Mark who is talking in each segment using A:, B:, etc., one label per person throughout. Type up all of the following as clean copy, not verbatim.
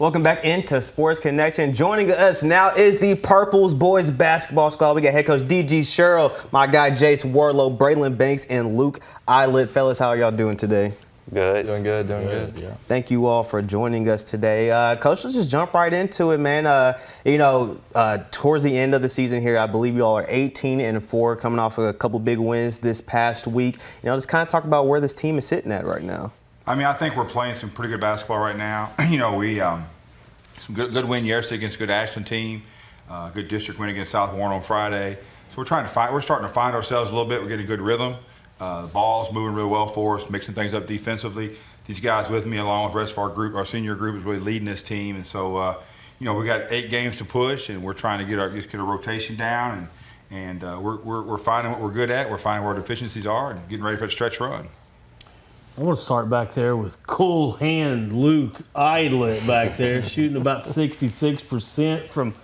A: Welcome back into Sports Connection. Joining us now is the Purples boys basketball squad. We got head coach D.G. Sherrill, my guy Jace Warlow, Braylon Banks, and Luke Eilert. Fellas, how are y'all doing today?
B: Good.
C: Doing good.
B: Yeah.
A: Thank you all for joining us today. Coach, let's just jump right into it, man. Towards the end of the season here, I believe you all are 18-4, coming off of a couple big wins this past week. Just kind of talk about where this team is sitting at right now.
D: I mean, I think we're playing some pretty good basketball right now. We some good win yesterday against a good Ashland team, good district win against South Warren on Friday. So we're starting to find ourselves a little bit. We're getting a good rhythm. The ball's moving really well for us, mixing things up defensively. These guys with me, along with the rest of our group, our senior group, is really leading this team. And so, we got 8 games to push, and we're trying to get our rotation down, and we're finding what we're good at. We're finding where our deficiencies are, and getting ready for the stretch run.
C: I want to start back there with cool hand Luke Eilert back there, shooting about 66% from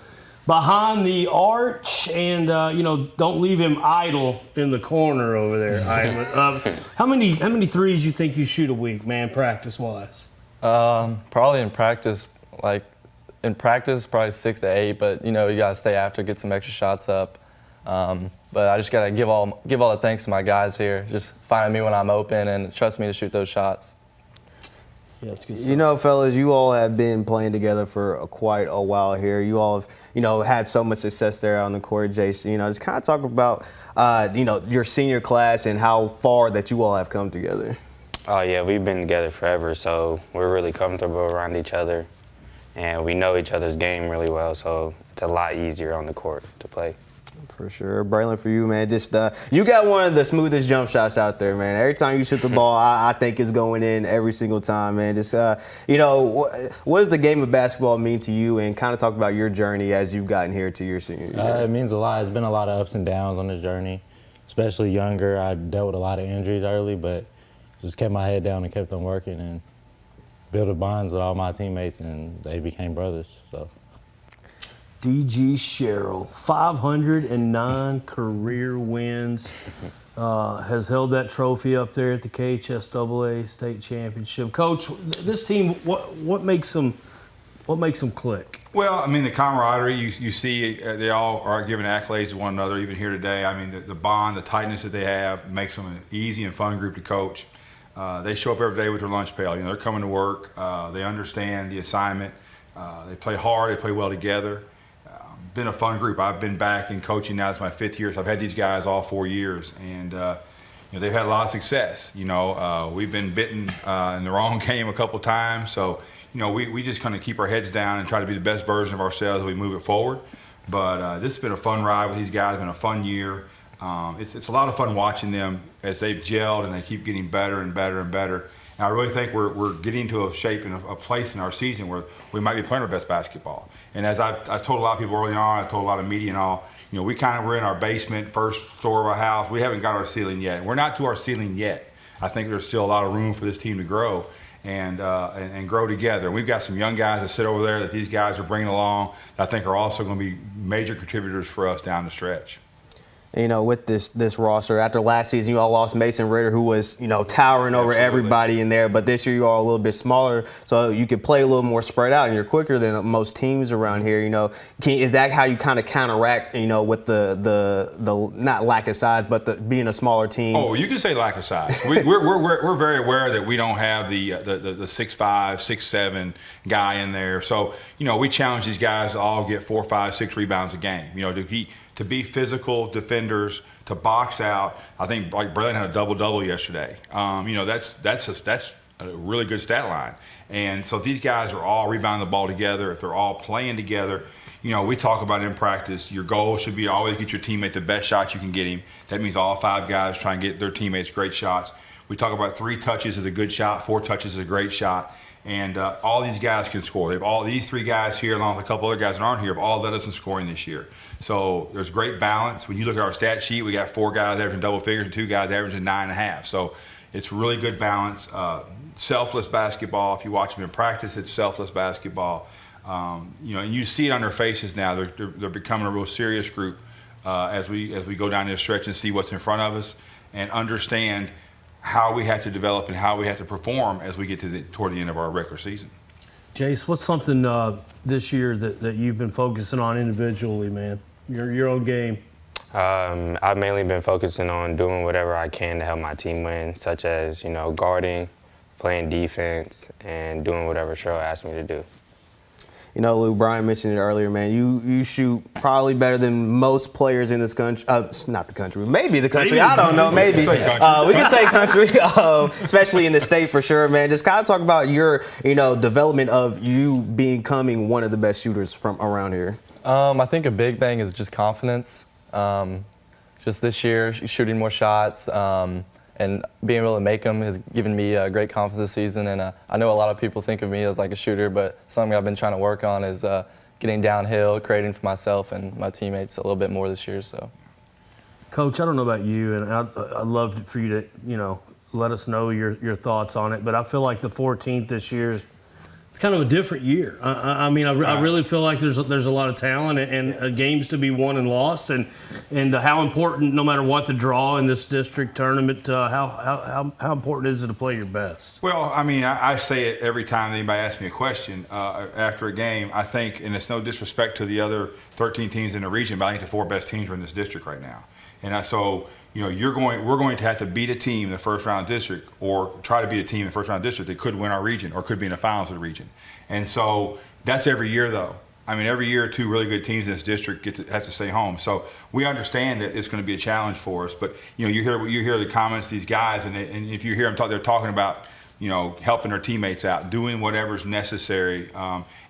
C: behind the arch, and don't leave him idle in the corner over there, Eilert. How many threes you think you shoot a week, man, practice-wise?
B: Probably in practice, probably 6 to 8, but you gotta stay after, get some extra shots up. But I just gotta give all the thanks to my guys here, just finding me when I'm open and trust me to shoot those shots.
C: Yeah, that's good.
A: Fellas, you all have been playing together for quite a while here. You all have, had so much success there on the court, Jason. Just kind of talk about, your senior class and how far that you all have come together.
E: Oh, yeah, we've been together forever, so we're really comfortable around each other. And we know each other's game really well, so it's a lot easier on the court to play.
A: For sure. Braylon, for you, man, just you got one of the smoothest jump shots out there, man. Every time you shoot the ball, I think it's going in every single time, man. Just, what does the game of basketball mean to you, and kind of talk about your journey as you've gotten here to your senior year?
F: It means a lot. It's been a lot of ups and downs on this journey, especially younger. I dealt with a lot of injuries early, but just kept my head down and kept on working and built bonds with all my teammates, and they became brothers, so.
C: D.G. Sherrill, 509 career wins, has held that trophy up there at the KHSAA state championship. Coach, this team, what makes them click?
D: Well, I mean, the camaraderie, you see they all are giving accolades to one another, even here today. I mean, the bond, the tightness that they have makes them an easy and fun group to coach. They show up every day with their lunch pail. They're coming to work. They understand the assignment. They play hard. They play well together. Been a fun group. I've been back in coaching now. It's my 5th year, so I've had these guys all 4 years, and they've had a lot of success. We've been bitten in the wrong game a couple times, so we just kind of keep our heads down and try to be the best version of ourselves as we move it forward. But this has been a fun ride with these guys. It's been a fun year. It's a lot of fun watching them as they've gelled and they keep getting better and better and better. And I really think we're getting to a shape and a place in our season where we might be playing our best basketball. And as I've told a lot of people early on, I've told a lot of media and all, we kind of were in our basement, first floor of our house. We haven't got our ceiling yet. We're not to our ceiling yet. I think there's still a lot of room for this team to grow and grow together. And we've got some young guys that sit over there that these guys are bringing along that I think are also going to be major contributors for us down the stretch.
A: With this roster, after last season, you all lost Mason Ritter, who was, towering over everybody in there. But this year, you are a little bit smaller, so you could play a little more spread out, and you're quicker than most teams around here. Is that how you kind of counteract, with the not lack of size, but being a smaller team?
D: Oh, you can say lack of size. We're very aware that we don't have the 6'5", 6'7" guy in there. So we challenge these guys to all get 4, 5, 6 rebounds a game. To be physical defenders, to box out. I think like Braylon had a double-double yesterday. That's a really good stat line. And so if these guys are all rebounding the ball together, if they're all playing together, we talk about in practice, your goal should be always get your teammate the best shot you can get him. That means all 5 guys try and get their teammates great shots. We talk about 3 touches is a good shot, 4 touches is a great shot. And all these guys can score. These 3 guys here, along with a couple other guys that aren't here, have all led us in scoring this year. So there's great balance. When you look at our stat sheet, we got 4 guys averaging double figures and 2 guys averaging 9.5. So it's really good balance. Selfless basketball. If you watch them in practice, it's selfless basketball. And you see it on their faces now. They're becoming a real serious group as we go down this stretch and see what's in front of us and understand how we have to develop and how we have to perform as we get toward the end of our regular season.
C: Jace, what's something this year that you've been focusing on individually, man? Your own game.
E: I've mainly been focusing on doing whatever I can to help my team win, such as, guarding, playing defense, and doing whatever Cheryl asked me to do.
A: You know, Luke, Brian mentioned it earlier, man. You shoot probably better than most players in this country. Not the country, maybe the country. I don't know. Maybe we can say country, especially in the state for sure, man. Just kind of talk about your, development of you becoming one of the best shooters from around here.
B: I think a big thing is just confidence. Just this year, shooting more shots and being able to make them has given me a great confidence this season. And I know a lot of people think of me as like a shooter, but something I've been trying to work on is getting downhill, creating for myself and my teammates a little bit more this year. So,
C: Coach, I don't know about you, and I'd love for you to, let us know your thoughts on it. But I feel like the 14th this year is kind of a different year. I really feel like there's a lot of talent and games to be won and lost, and how important, no matter what the draw in this district tournament, how important is it to play your best?
D: Well, I say it every time anybody asks me a question after a game. I think, and it's no disrespect to the other 13 teams in the region, but I think the 4 best teams are in this district right now. And we're going to have to beat a team in the first round district, or try to beat a team in the first round district that could win our region or could be in the finals of the region. And so that's every year, though. Every year 2 really good teams in this district have to stay home. So we understand that it's going to be a challenge for us. But you hear the comments of these guys, and if you hear them they're talking about helping their teammates out, doing whatever's necessary.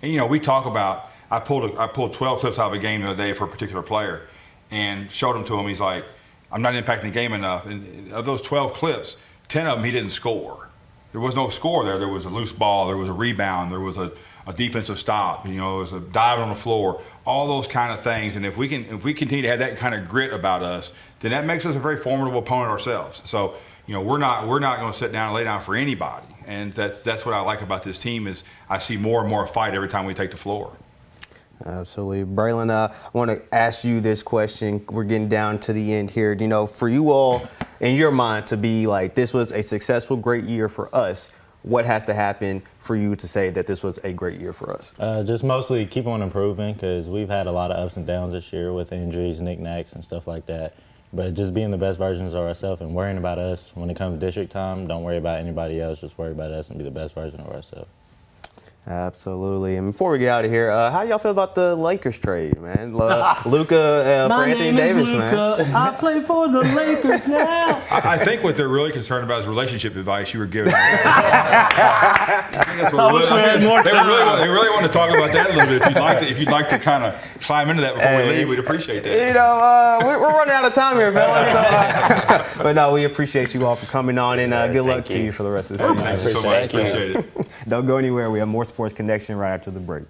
D: We talk about. I pulled 12 clips out of a game the other day for a particular player, and showed them to him. He's like, I'm not impacting the game enough. And of those 12 clips, 10 of them he didn't score. There was no score there. There was a loose ball. There was a rebound. There was a defensive stop. There was a dive on the floor. All those kind of things. And if we continue to have that kind of grit about us, then that makes us a very formidable opponent ourselves. So we're not going to sit down and lay down for anybody. And that's what I like about this team is I see more and more fight every time we take the floor.
A: Absolutely. Braylon, I want to ask you this question. We're getting down to the end here. For you all, in your mind, to be like, this was a successful, great year for us, what has to happen for you to say that this was a great year for us?
F: Just mostly keep on improving, because we've had a lot of ups and downs this year with injuries, knickknacks, and stuff like that. But just being the best versions of ourselves and worrying about us when it comes to district time. Don't worry about anybody else. Just worry about us and be the best version of ourselves.
A: Absolutely. And before we get out of here, how y'all feel about the Lakers trade, man? Luka for Anthony Davis, man.
C: I play for the Lakers now.
D: I think what they're really concerned about is relationship advice you were giving. I think that's what they really want to talk about that a little bit. If you'd like to kind of climb into that before we leave, we'd appreciate that.
A: We're running out of time here, fellas. So, but no, we appreciate you all for coming on, and good luck to you for the rest of the season.
D: Thank you so much. Appreciate it.
A: Don't go anywhere. We have more Sports Connection right after the break.